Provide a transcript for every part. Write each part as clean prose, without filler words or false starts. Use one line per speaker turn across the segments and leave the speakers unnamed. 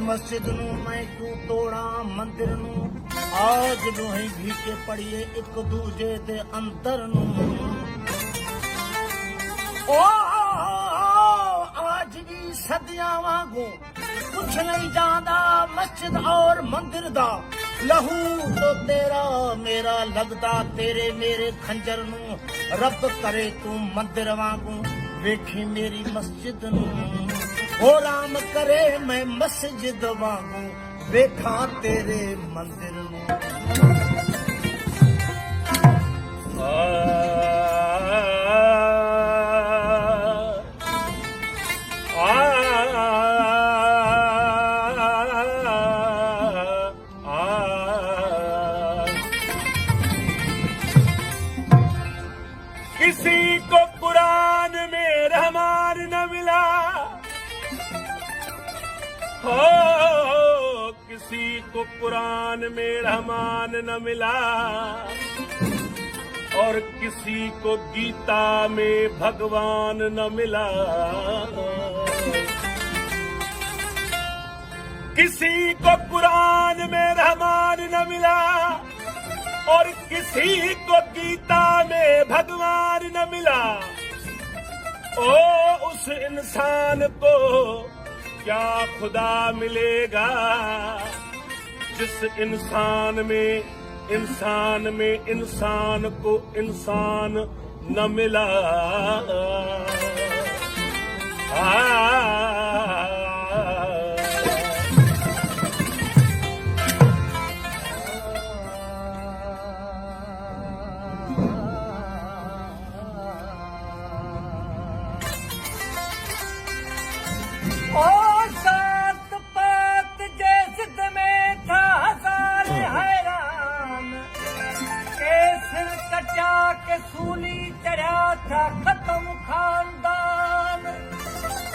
मस्जिद नू मैं क्यों तोड़ा मंदिर नू आज दोही भी के पड़िए एक दूजे दे अंतर नू ओ आज भी सदियां वांगू कुछ नहीं जांदा मस्जिद और मंदिर दा लहू तो तेरा मेरा लगदा तेरे मेरे खंजर नू रब करे तू मंदिर वांगू वेखी मेरी मस्जिद नू ओ राम करे मैं मस्जिद वांगू वेखा तेरे मंदिर नू
किसी को कुरान में रहमान न मिला हो, किसी को कुरान में रहमान न मिला और किसी को गीता में भगवान न मिला। किसी को कुरान में रहमान न मिला और किसी को गीता में भगवान न मिला। ओ उस इंसान को क्या खुदा मिलेगा जिस इंसान में इंसान को इंसान न मिला।
ओ सात पात जिद में था सारे हैरान केसर कटा के सूली चढ़ा था खत्म खानदान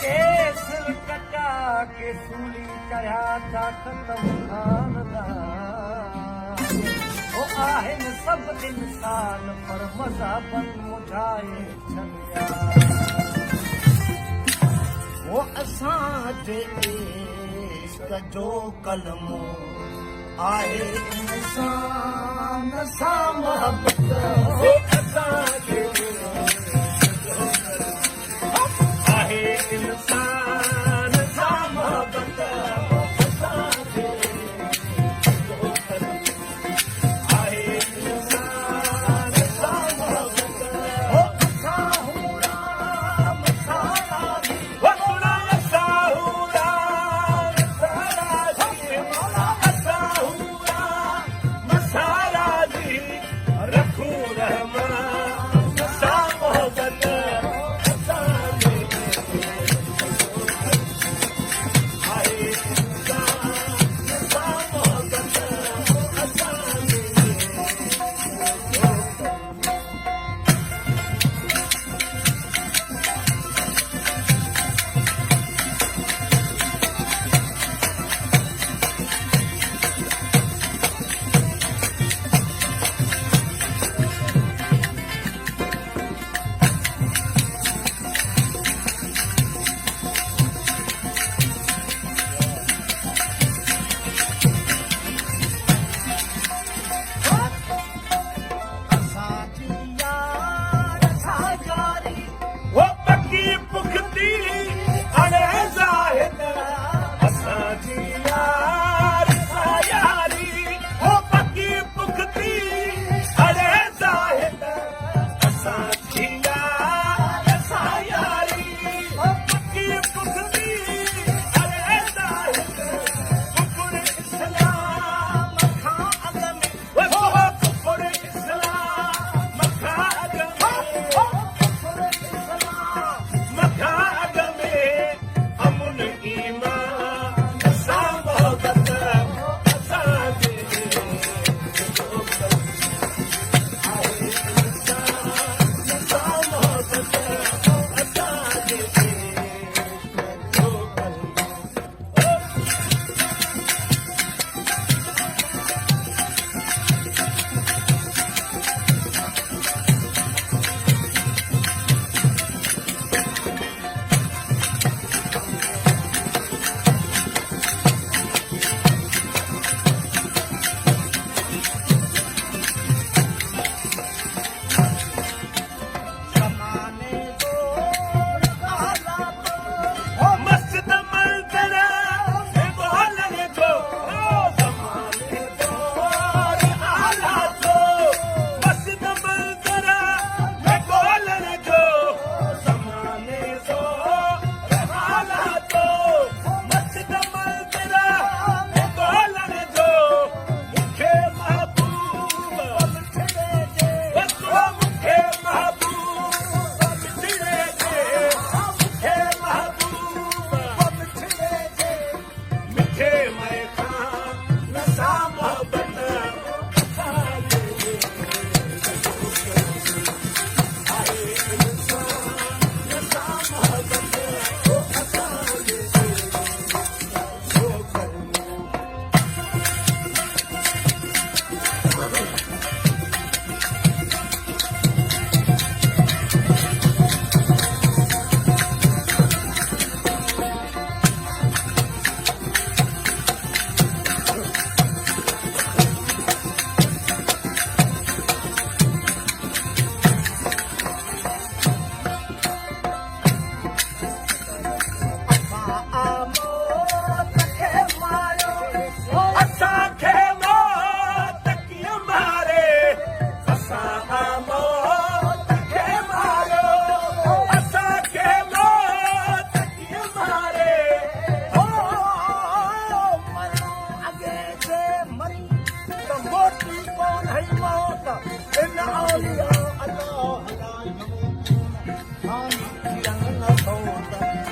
केसर कटा के सूली चढ़ा था खत्म खानदान वो आहिन सब इंसान पर मज़हबन मुझाए छलिया वो असांजे इश्क जो कलमो आहे इंसान सां मोहब्बत वो असांजे आहे इंसान सां मोहब्बत वो असांजे आहे इंसान सां मोहब्बत वो असां हूं राम सां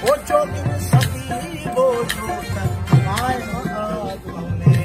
वो जो दिन सभी वो जो तक कायम आदमी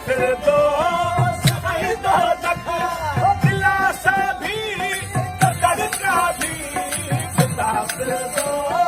फिर दो